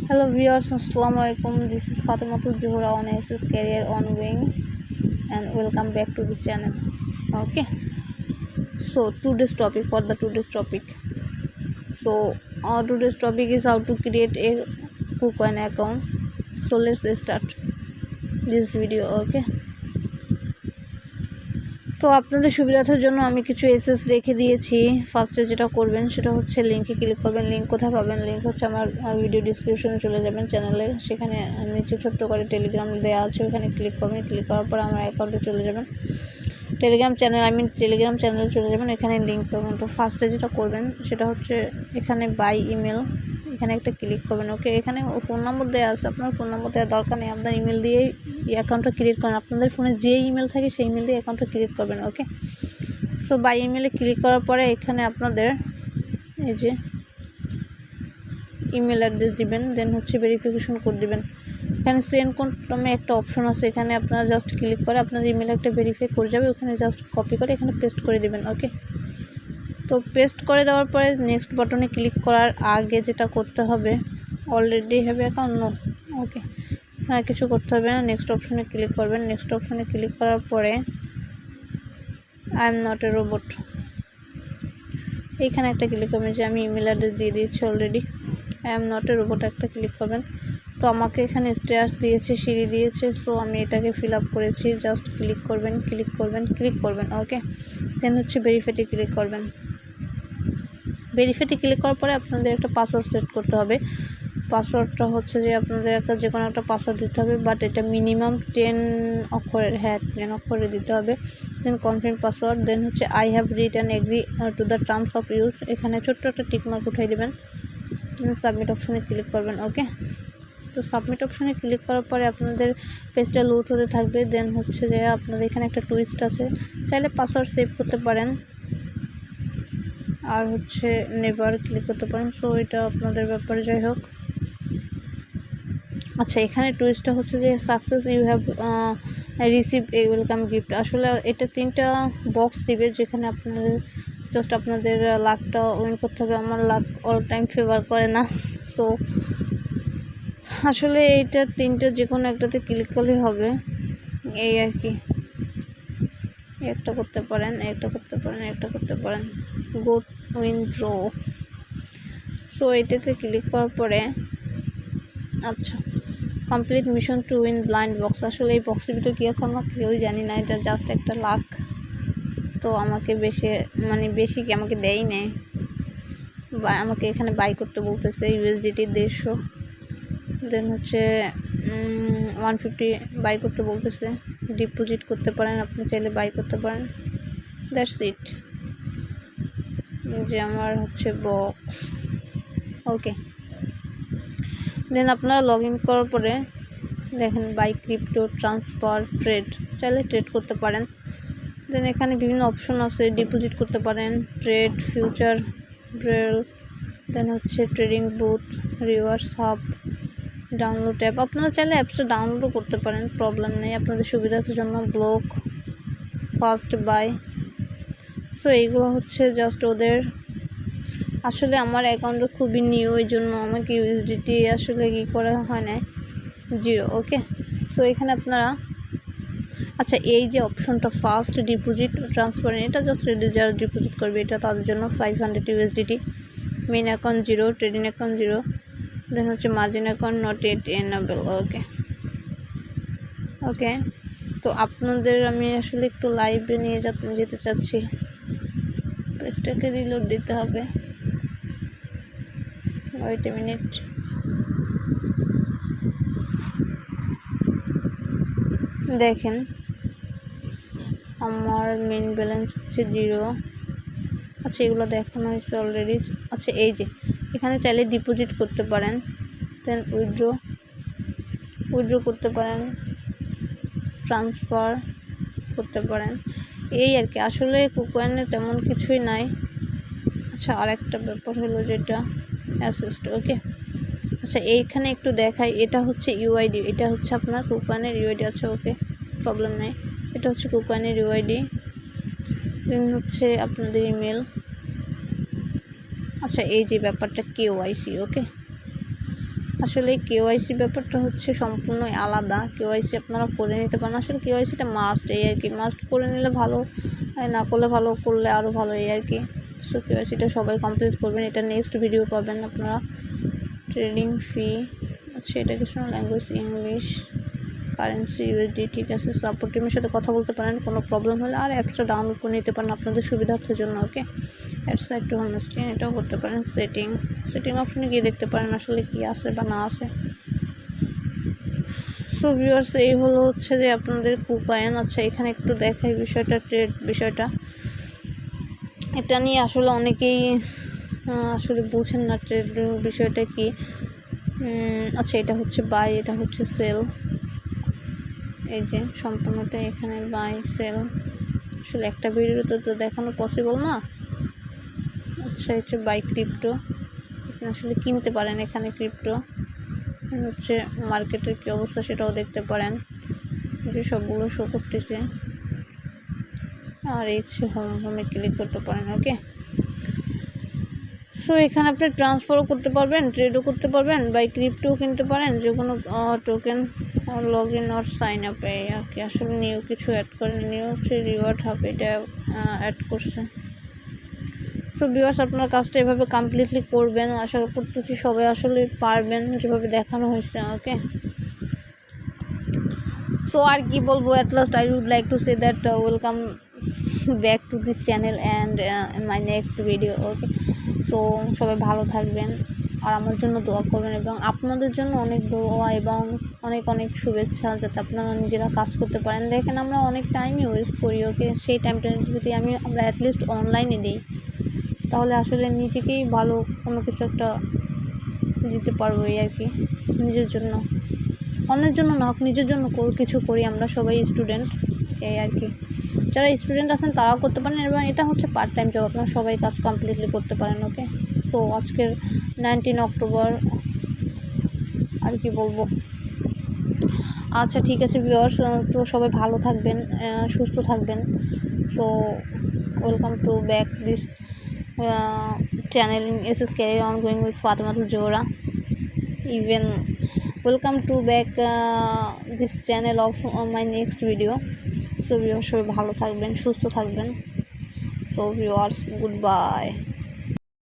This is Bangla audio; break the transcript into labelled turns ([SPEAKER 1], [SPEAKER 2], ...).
[SPEAKER 1] Hello viewers, assalamu alaikum. This is Fatimatul Zuhra on SS Career Ongoing and welcome back to the channel. Okay, so today's topic today's topic is how to create a KuCoin account. So let's start this video. Okay, তো আপনাদের সুবিধার জন্য আমি কিছু এসএস রেখে দিয়েছি। ফার্স্টে যেটা করবেন সেটা হচ্ছে লিঙ্কে ক্লিক করবেন। লিঙ্ক কোথায় পাবেন? লিঙ্ক হচ্ছে আমার ভিডিও ডিসক্রিপশনে চলে যাবেন চ্যানেলের, সেখানে নিচে ছোট্ট করে টেলিগ্রাম দেওয়া আছে, ওখানে ক্লিক করবেন। ক্লিক করার পর আমার অ্যাকাউন্টে চলে যাবেন, টেলিগ্রাম চ্যানেলে চলে যাবেন, এখানে লিঙ্ক পাবেন। তো ফার্স্টে যেটা করবেন সেটা হচ্ছে এখানে বাই ইমেল, এখানে একটা ক্লিক করবেন। ওকে, এখানে ফোন নম্বর দেওয়া আছে, আপনার ফোন নম্বর দেওয়ার দরকার নেই, আপনার ইমেল দিয়েই অ্যাকাউন্টটা ক্রিয়েট করেন। আপনাদের ফোনে যে ইমেল থাকে সেই ইমেল দিয়ে অ্যাকাউন্টটা ক্রিয়েট করবেন। ওকে, সো বাই ইমেলে ক্লিক করার পরে এখানে আপনাদের এই যে ইমেল অ্যাড্রেস দিবেন, দেন হচ্ছে ভেরিফিকেশন কোড দিবেন। এখানে সেন্ড কোড নামে একটা অপশন আছে, এখানে আপনারা জাস্ট ক্লিক করে আপনাদের ইমেল একটা ভেরিফাই করে যাবে, ওখানে জাস্ট কপি করে এখানে পেস্ট করে দিবেন। ওকে, তো পেস্ট করে দেওয়ার পরে নেক্সট বাটনে ক্লিক করার আগে যেটা করতে হবে, অলরেডি হ্যাভ অ্যাকাউন্ট নো। ওকে, আর কিছু করতে হবে না, নেক্সট অপশনে ক্লিক করবেন। নেক্সট অপশনে ক্লিক করার পরে I am not a robot, এইখানে একটা ক্লিক করবেন, যে আমি ইমেল অ্যাড্রেস দিয়ে দিয়েছি already. I am not a robot একটা ক্লিক করবেন। তো আমাকে এখানে স্টেয়ার্স দিয়েছে, সিঁড়ি দিয়েছে, সো আমি এটাকে ফিল আপ করেছি। জাস্ট ক্লিক করবেন। ওকে, দেন হচ্ছে ভেরিফাইতে ক্লিক করবেন। ভেরিফাইতে ক্লিক করার পরে আপনাদের একটা পাসওয়ার্ড সেট করতে হবে। পাসওয়ার্ডটা হচ্ছে যে আপনাদের যে কোনো একটা পাসওয়ার্ড দিতে হবে, বাট এটা মিনিমাম 10 অক্ষরের, 10 অক্ষরের দিতে হবে। দেন কনফার্ম পাসওয়ার্ড, দেন হচ্ছে I have read and agree to the terms of use, এখানে ছোট্ট একটা টিকমার্ক উঠাই দেবেন। দেন সাবমিট অপশনে ক্লিক করবেন। ওকে, তো সাবমিট অপশনে ক্লিক করার পরে আপনাদের পেজটা লোড হতে থাকবে। দেন হচ্ছে যে আপনাদের এখানে একটা টুইস্ট আছে, চাইলে পাসওয়ার্ড সেভ করতে পারেন, আর হচ্ছে নেভার ক্লিক করতে পারেন। সো এটা আপনাদের ব্যাপারে, যাই হোক। আচ্ছা, এখানে টুইস্টটা হচ্ছে যে success, you have receive a welcome gift. আসলে এটা 3টা বক্স দিবে, যেখানে আপনাদের জাস্ট আপনাদের লাকটা উইন করতে হবে। আমার লাক অল টাইম ফেভার করে না, সো আসলে এইটার 3টা যে কোনো একটাতে ক্লিক করলেই হবে, এই আর কি। একটা করতে পারেন, গো উইন ড্র। সো এটাতে ক্লিক করার পরে আচ্ছা, complete mission to win blind box. আসলে এই বক্সের ভিতরে কী আছে আমরা কেউই জানি না, এটা জাস্ট একটা লাক। তো আমাকে বেশি কি আমাকে দেয়ই নেই, বা আমাকে এখানে বাই করতে বলতেছে ইউএসডিটি 150, দেন হচ্ছে 150 বাই করতে বলতেছে। ডিপোজিট করতে পারেন, আপনি চাইলে বাই করতে পারেন। দ্যাটস ইট, যে আমার হচ্ছে বক্স। ওকে, দেন আপনারা লগ ইন করার পরে দেখেন বাই ক্রিপ্টো, ট্রান্সফার, ট্রেড, চাইলে ট্রেড করতে পারেন। দেন এখানে বিভিন্ন অপশন আছে, ডিপোজিট করতে পারেন, ট্রেড, ফিউচার, ব্রেল, দেন হচ্ছে trading booth, rewards hub, download app. আপনারা চাইলে অ্যাপসটা ডাউনলোডও করতে পারেন, প্রবলেম নেই, আপনাদের সুবিধার জন্য। ব্লক, ফার্স্ট বাই, সো এইগুলো হচ্ছে জাস্ট ওদের। আসলে আমার অ্যাকাউন্টটা খুবই নিউ, এই জন্য আমাকে ইউএসডিটি আসলে কী করা হয় না, 0। ওকে, সো এখানে আপনারা আচ্ছা, এই যে অপশনটা ফার্স্ট ডিপোজিট ট্রান্সফার, এটা জাস্ট যারা ডিপোজিট করবে এটা তাদের জন্য 500 USDT. Main account 0, trading account 0, then হচ্ছে margin account not it enable. Okay, তো আপনাদের আমি আসলে একটু লাইভে নিয়ে যেতে চাচ্ছি, পেজটাকে রিলোড দিতে হবে। Wait a minute. দেখেন আমার মেইন ব্যালেন্স হচ্ছে 0। আচ্ছা, এগুলো দেখানো হয়েছে অলরেডি। আচ্ছা, এই যে এখানে চাইলে ডিপোজিট করতে পারেন, দেন উইথড্র করতে পারেন, ট্রান্সফার করতে পারেন, এই আর কি। আসলে KuCoin তেমন কিছুই নাই। আচ্ছা, আর একটা ব্যাপার হলো যেটা অ্যাসিস্ট। ওকে, আচ্ছা এইখানে একটু দেখাই, এটা হচ্ছে ইউআইডি, এটা হচ্ছে আপনার KuCoin ইউআইডি আছে। ওকে, প্রবলেম নেই, এটা হচ্ছে KuCoin ইউআইডি, দেন হচ্ছে আপনাদের ইমেল। আচ্ছা, এই যে ব্যাপারটা KYC। ওকে, আসলে কেওয়াইসি ব্যাপারটা হচ্ছে সম্পূর্ণই আলাদা। কেওয়াইসি আপনারা করে নিতে পারেন, আসলে কেওয়াইসিটা মাস্ট, এই আর কি। মাস্ট করে নিলে ভালো, না করলে ভালো, করলে আরও ভালো, এই আর কি। সো কেওয়াইসিটা সবাই কমপ্লিট করবেন। এটা নেক্সট ভিডিও পাবেন আপনারা। ট্রেডিং ফি, আচ্ছা এটা কিছু ল্যাঙ্গুয়েজ ইংলিশ, কারেন্সি ইউএসডি, ঠিক আছে। সাপোর্ট টিমের সাথে কথা বলতে পারেন কোনো প্রবলেম হলে, আর অ্যাপসটা ডাউনলোড করে নিতে পারেন আপনাদের সুবিধার্থের জন্য, okay. Add side to home screen, এটাও করতে পারেন। সেটিং অপশনে গিয়ে দেখতে পারেন আসলে কি আছে বা না আছে। সো ভিউয়ার্স, এই হলো হচ্ছে যে আপনাদের কুকয়েন। আচ্ছা এখানে একটু দেখাই বিষয়টা, ট্রেড বিষয়টা। এটা নিয়ে আসলে অনেকেই আসলে বুঝেন না ট্রেডিং বিষয়টা কি। আচ্ছা এটা হচ্ছে বাই, এটা হচ্ছে সেল, এই যে সম্পূর্ণটা এখানে বাই সেল। আসলে একটা ভিডিওতে তো দেখানো পসিবল না। আচ্ছা হচ্ছে বাই ক্রিপ্টো, আপনি আসলে কিনতে পারেন এখানে ক্রিপ্টো। হচ্ছে মার্কেটের কী অবস্থা সেটাও দেখতে পারেন, যে সবগুলো শো করতেছে। আর এই হোমে ক্লিক করতে পারেন, ওকে। সো এখানে আপনি ট্রান্সফারও করতে পারবেন, ট্রেডও করতে পারবেন, বাই ক্রিপ্টোও কিনতে পারেন, যে কোনো token, log in or sign আপে আর কি। আসলে নিউ কিছু অ্যাড করেন, নিউ হচ্ছে রিওয়ার্ড হাব, এটা অ্যাড করছে। সো ভিউয়ার্স, আপনার কাজটা এভাবে কমপ্লিটলি করবেন, আশা করতেছি সবাই আসলে পারবেন যেভাবে দেখানো হয়েছে, ওকে। সো আর কি বলবো, at last I would like to say that welcome back to this channel and my next video, okay. So সবাই ভালো থাকবেন আর আমার জন্য দোয়া করবেন, এবং আপনাদের জন্য অনেক দোয়া এবং অনেক অনেক শুভেচ্ছা, যাতে আপনারা নিজেরা কাজ করতে পারেন। দেখেন আমরা অনেক টাইমই ওয়েস্ট করি, ওকে। সেই টাইমটা যদি আমরা অ্যাটলিস্ট অনলাইনে দিই, তাহলে আসলে নিজেকেই ভালো কোনো কিছু একটা দিতে পারবো, এই আর কি। নিজের জন্য, অন্যের জন্য না হোক, নিজের জন্য কিছু করি। আমরা সবাই স্টুডেন্ট, এই আর কি। যারা স্টুডেন্ট আছেন তারাও করতে পারেন, এবং এটা হচ্ছে পার্ট টাইম জব, আপনারা সবাই কাজ কমপ্লিটলি করতে পারেন, ওকে। সো আজকের 19 অক্টোবর, আর কি বলবো। আচ্ছা ঠিক আছে ভিউয়ার্স, তো সবাই ভালো থাকবেন, সুস্থ থাকবেন। So welcome to back this channel in SS Career Ongoing with Fatima Jora. Even welcome to back this channel of my next video. So viewers, সবাই ভালো থাকবেন, সুস্থ থাকবেন। So viewers, goodbye.